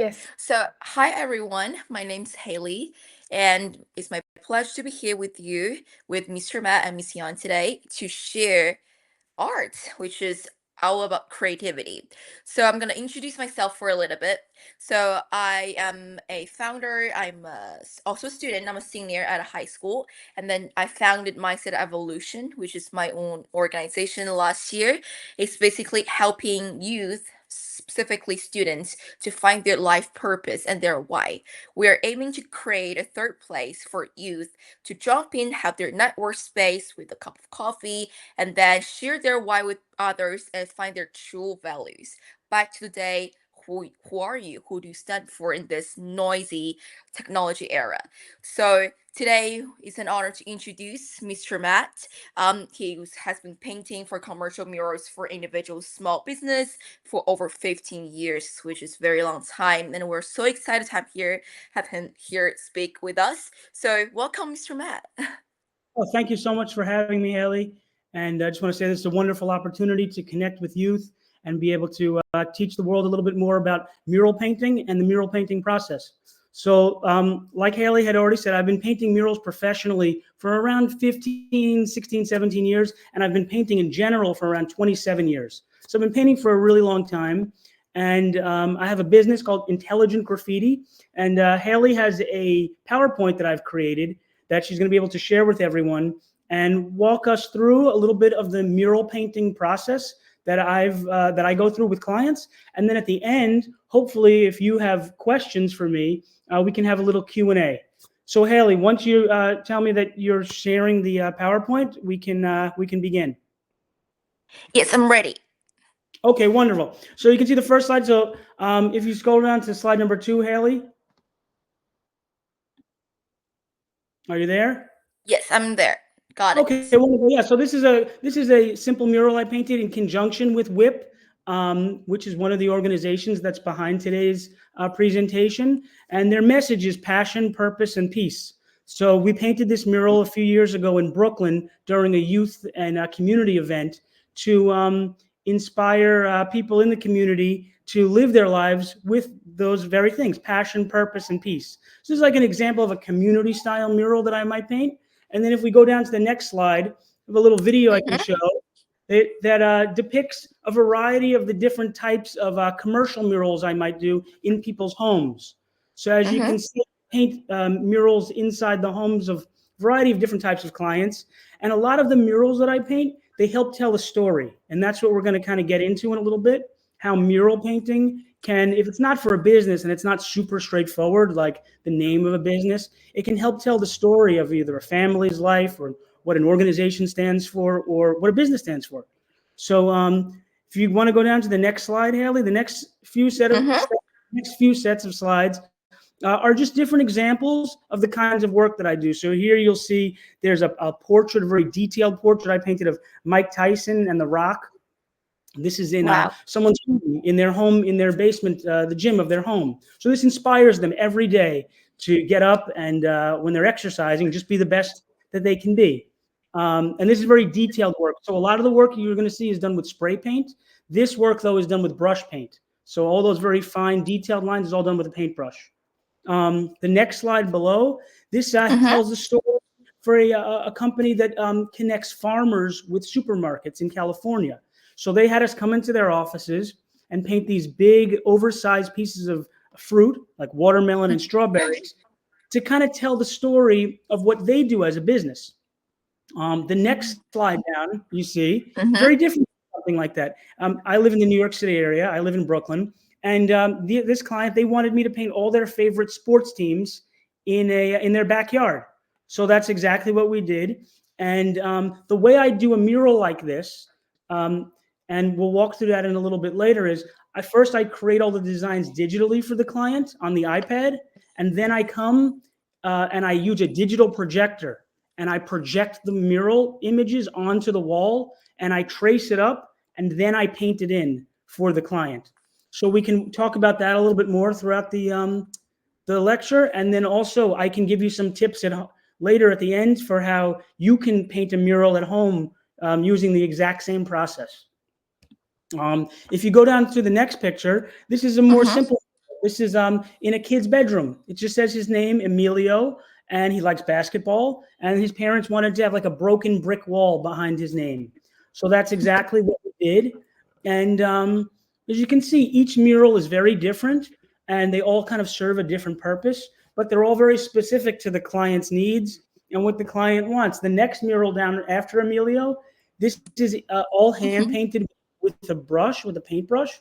Yes. So, hi everyone. My name's Haley, and it's my pleasure to be here with you, with Mr. Matt and Miss Yan today to share art, which is all about creativity. So, I'm going to introduce myself for a little bit. So, I am a founder, also a student, I'm a senior at a high school, and then I founded Mindset Evolution, which is my own organization last year. It's basically helping youth, specifically students, to find their life purpose and their why. We are aiming to create a third place for youth to jump in, have their network space with a cup of coffee, and then share their why with others and find their true values. Back to the day, who are you? Who do you stand for in this noisy technology era? So today is an honor to introduce Mr. Matt. Has been painting for commercial murals for individuals, small business for over 15 years, which is very long time. And we're so excited to have him here speak with us. So welcome, Mr. Matt. Well, thank you so much for having me, Haley. And I just want to say this is a wonderful opportunity to connect with youth and be able to teach the world a little bit more about mural painting and the mural painting process. So like Haley had already said, I've been painting murals professionally for around 15, 16, 17 years, and I've been painting in general for around 27 years. So I've been painting for a really long time. And I have a business called Intelligent Graffiti. And Haley has a PowerPoint that I've created that she's going to be able to share with everyone and walk us through a little bit of the mural painting process that I go through with clients. And then at the end, hopefully, if you have questions for me, we can have a little Q&A. So Haley, once you tell me that you're sharing the PowerPoint, we can begin. Yes, I'm ready. Okay, wonderful. So you can see the first slide. So if you scroll down to slide number 2, Haley. Are you there? Yes, I'm there. Got it. Okay, wonderful. Yeah, so this is a simple mural I painted in conjunction with WHIP, which is one of the organizations that's behind today's presentation. And their message is passion, purpose, and peace. So we painted this mural a few years ago in Brooklyn during a youth and community event to inspire people in the community to live their lives with those very things, passion, purpose, and peace. So this is like an example of a community style mural that I might paint. And then if we go down to the next slide, I have a little video I can show that depicts a variety of the different types of commercial murals I might do in people's homes. So as you can see, I paint murals inside the homes of a variety of different types of clients. And a lot of the murals that I paint, they help tell a story. And that's what we're going to kind of get into in a little bit, how mural painting can, if it's not for a business and it's not super straightforward, like the name of a business, it can help tell the story of either a family's life or what an organization stands for or what a business stands for. So if you want to go down to the next slide, Haley, the next few sets of slides are just different examples of the kinds of work that I do. So here you'll see there's a portrait, a very detailed portrait I painted of Mike Tyson and The Rock. This is in someone's home, in their basement, the gym of their home. So this inspires them every day to get up and when they're exercising, just be the best that they can be. And this is very detailed work. So a lot of the work you're going to see is done with spray paint. This work, though, is done with brush paint. So all those very fine, detailed lines is all done with a paintbrush. The next slide below, this tells the story for a company that connects farmers with supermarkets in California. So they had us come into their offices and paint these big, oversized pieces of fruit, like watermelon and strawberries, to kind of tell the story of what they do as a business. The next slide down, you see, very different from something like that. I live in the New York City area. I live in Brooklyn. And this client, they wanted me to paint all their favorite sports teams in their backyard. So that's exactly what we did. And the way I do a mural like this, and we'll walk through that in a little bit later, is I create all the designs digitally for the client on the iPad. And then I come and I use a digital projector. And I project the mural images onto the wall. And I trace it up. And then I paint it in for the client. So we can talk about that a little bit more throughout the lecture. And then also I can give you some tips later at the end for how you can paint a mural at home using the exact same process. If you go down to the next picture, this is a more simple. This is in a kid's bedroom. It just says his name, Emilio, and he likes basketball. And his parents wanted to have like a broken brick wall behind his name. So that's exactly what we did. And as you can see, each mural is very different, and they all kind of serve a different purpose, but they're all very specific to the client's needs and what the client wants. The next mural down after Emilio, this is all hand Mhm. painted with a brush, with a paintbrush.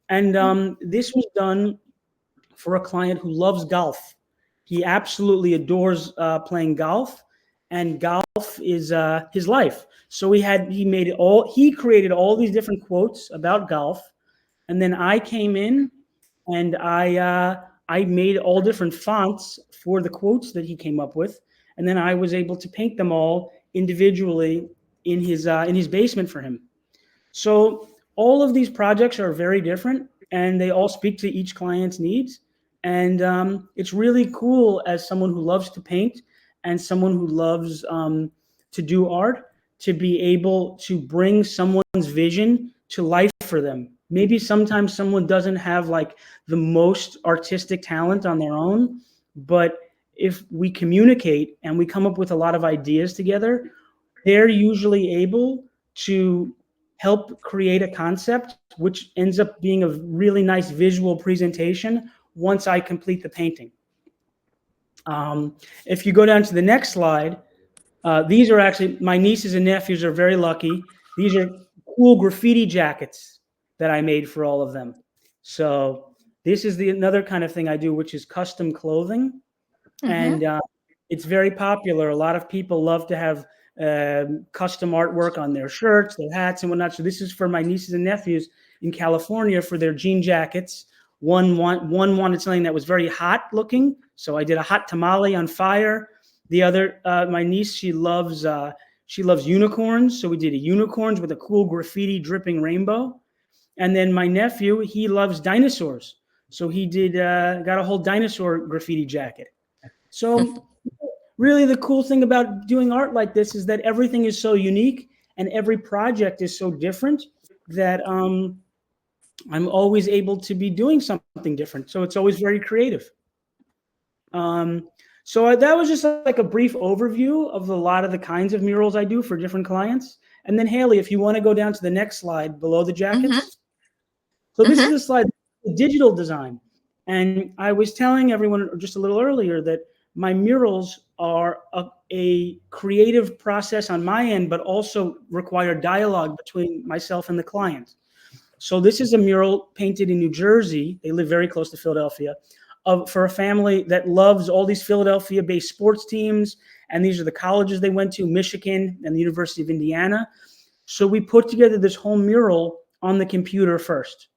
And this was done for a client who loves golf. He absolutely adores playing golf, and golf is his life. So he created all these different quotes about golf, and then I came in and I made all different fonts for the quotes that he came up with, and then I was able to paint them all individually in his basement for him. So all of these projects are very different, and they all speak to each client's needs. And it's really cool as someone who loves to paint and someone who loves to do art to be able to bring someone's vision to life for them. Maybe sometimes someone doesn't have like the most artistic talent on their own, but if we communicate and we come up with a lot of ideas together, they're usually able to help create a concept, which ends up being a really nice visual presentation once I complete the painting. If you go down to the next slide, these are actually, my nieces and nephews are very lucky. These are cool graffiti jackets that I made for all of them. So this is another kind of thing I do, which is custom clothing. And Mhm. it's very popular. A lot of people love to have custom artwork on their shirts, their hats, and whatnot. So this is for my nieces and nephews in California for their jean jackets. One wanted something that was very hot looking, so I did a hot tamale on fire. The other, my niece, she loves unicorns, so we did a unicorns with a cool graffiti dripping rainbow. And then my nephew, he loves dinosaurs, so he did got a whole dinosaur graffiti jacket. So really the cool thing about doing art like this is that everything is so unique and every project is so different that I'm always able to be doing something different. So it's always very creative. So that was just like a brief overview of a lot of the kinds of murals I do for different clients. And then Hailey, if you want to go down to the next slide below the Mhm. jackets. So this is Mhm. a slide, digital design. And I was telling everyone just a little earlier that my murals are a creative process on my end, but also require dialogue between myself and the client. So this is a mural painted in New Jersey. They live very close to Philadelphia, for a family that loves all these Philadelphia-based sports teams. And these are the colleges they went to, Michigan and the University of Indiana. So we put together this whole mural on the computer first.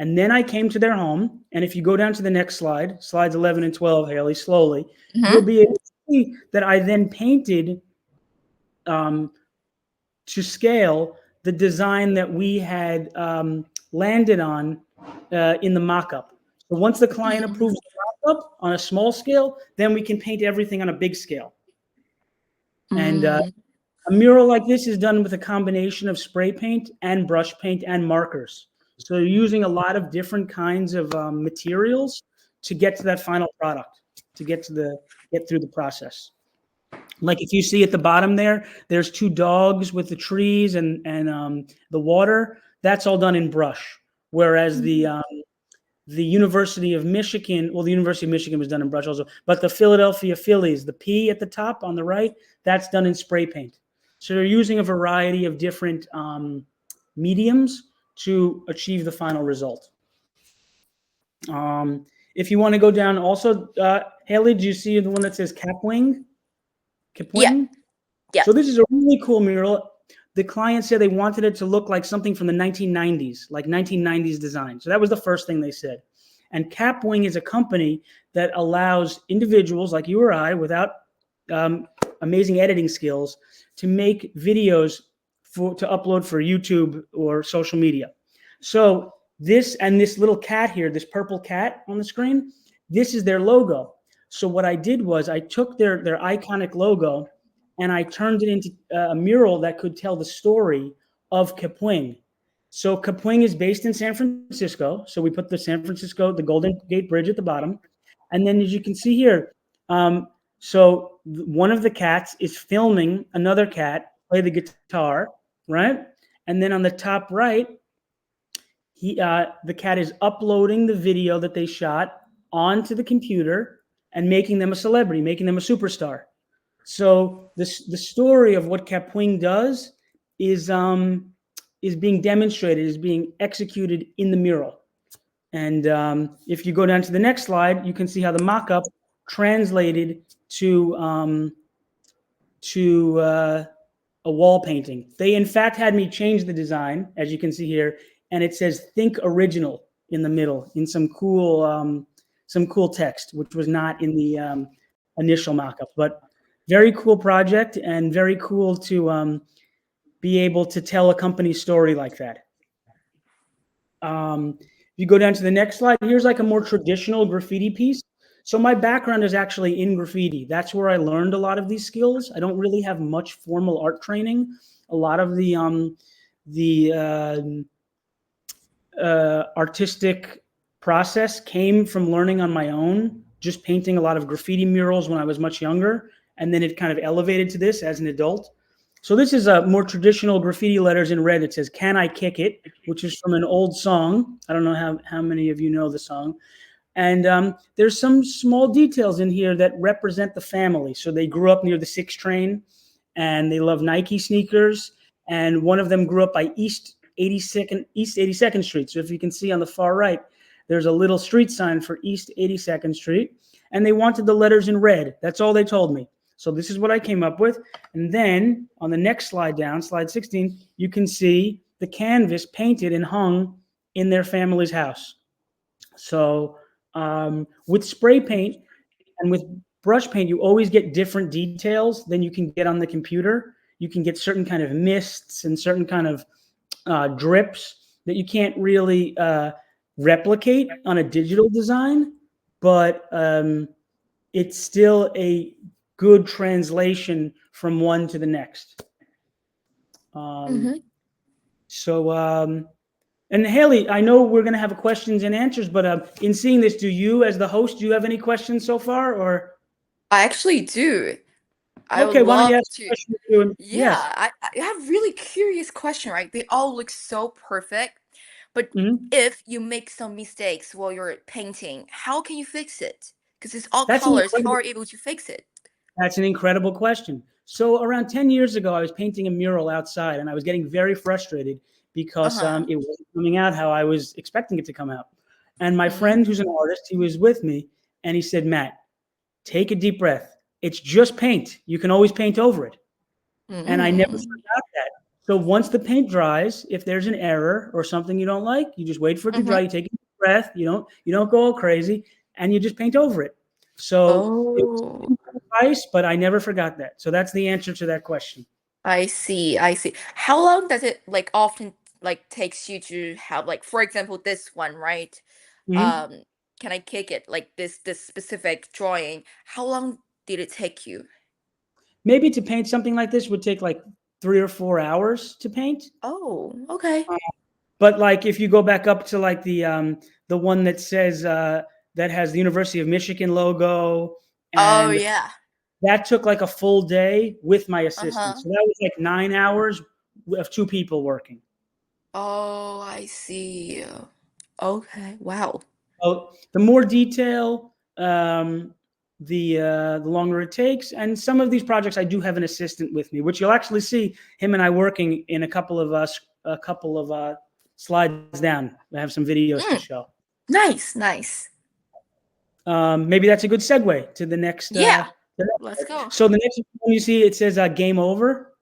And then I came to their home. And if you go down to the next slide, slides 11 and 12, Hailey, slowly, you'll Mhm. be able to see that I then painted um, to scale the design that we had landed on in the mock-up. So once the client Mhm. approves the mock-up on a small scale, then we can paint everything on a big scale. And Mm. a mural like this is done with a combination of spray paint and brush paint and markers. So you're using a lot of different kinds of materials to get to that final product, to get through the process. Like if you see at the bottom there, there's two dogs with the trees and the water. That's all done in brush. Whereas Mhm. the University of Michigan, well, the University of Michigan was done in brush also, but the Philadelphia Phillies, the P at the top on the right, that's done in spray paint. So they're using a variety of different mediums to achieve the final result. If you want to go down also, Haley, do you see the one that says Capwing? Yeah. Capwing? Yeah. So this is a really cool mural. The client said they wanted it to look like something from the 1990s, like 1990s design. So that was the first thing they said. And Capwing is a company that allows individuals like you or I, without amazing editing skills, to make videos to upload for YouTube or social media. So this little cat here, this purple cat on the screen, this is their logo. So what I did was I took their iconic logo and I turned it into a mural that could tell the story of Kapwing. So Kapwing is based in San Francisco. So we put the San Francisco, the Golden Gate Bridge at the bottom. And then as you can see here, so one of the cats is filming another cat play the guitar, right? And then on the top right, the cat is uploading the video that they shot onto the computer and making them a celebrity, making them a superstar. So the story of what Kapwing does is being demonstrated, is being executed in the mural. And if you go down to the next slide, you can see how the mock-up translated to a wall painting. They in fact had me change the design, as you can see here, and it says "Think Original" in the middle in some cool text, which was not in the initial mock-up. But very cool project, and very cool to be able to tell a company story like that. If you go down to the next slide, here's like a more traditional graffiti piece. So my background is actually in graffiti. That's where I learned a lot of these skills. I don't really have much formal art training. A lot of the artistic process came from learning on my own, just painting a lot of graffiti murals when I was much younger, and then it kind of elevated to this as an adult. So this is a more traditional graffiti letters in red. It says, "Can I kick it?" which is from an old song. I don't know how many of you know the song. And there's some small details in here that represent the family. So they grew up near the 6 train, and they love Nike sneakers. And one of them grew up by East 82nd Street. So if you can see on the far right, there's a little street sign for East 82nd Street. And they wanted the letters in red. That's all they told me. So this is what I came up with. And then on the next slide down, slide 16, you can see the canvas painted and hung in their family's house. So with spray paint and with brush paint, you always get different details than you can get on the computer. You can get certain kind of mists and certain kind of drips that you can't really replicate on a digital design, but it's still a good translation from one to the next. And Hailey, I know we're going to have questions and answers, but in seeing this, do you, as the host, do you have any questions so far, or? I actually do. I would Okay, why don't you love ask a to. question? Yeah, Yes. I have really curious question, right? They all look so perfect, but Mhm. if you make some mistakes while you're painting, how can you fix it? Because it's all That's an colors. How incredible are you able to fix it? That's an incredible question. So around 10 years ago, I was painting a mural outside, and I was getting very frustrated because Uh-huh. it wasn't coming out how I was expecting it to come out. And my Mm-hmm. friend, who's an artist, he was with me, and he said, "Matt, take a deep breath. It's just paint. You can always paint over it." And I never Mm-hmm. forgot that. So once the paint dries, if there's an error or something you don't like, you just wait for it to dry. Mm-hmm. You take a deep breath. You don't go all crazy, and you just paint over it. So it was Oh, advice, but I never forgot that. So that's the answer to that question. I see. I see. How long does it like often like takes you to have like for example this one, right? Mhm. Um, can I kick it like this specific drawing? How long did it take you? Maybe to paint something like this would take like 3 or 4 hours to paint. Oh, okay. But like if you go back up to like the one that says that has the University of Michigan logo, Oh and yeah. that took like a full day with my assistant. Uh-huh. So that was like 9 hours of 2 people working. Oh, I see. Okay. Wow. So the more detail, the longer it takes. And some of these projects, I do have an assistant with me, which you'll actually see him and I working in a couple of slides down. I have some videos to Mm, show. nice, nice. Maybe that's a good segue to the next. Yeah. Let's go. So the next one you see, it says "Game Over."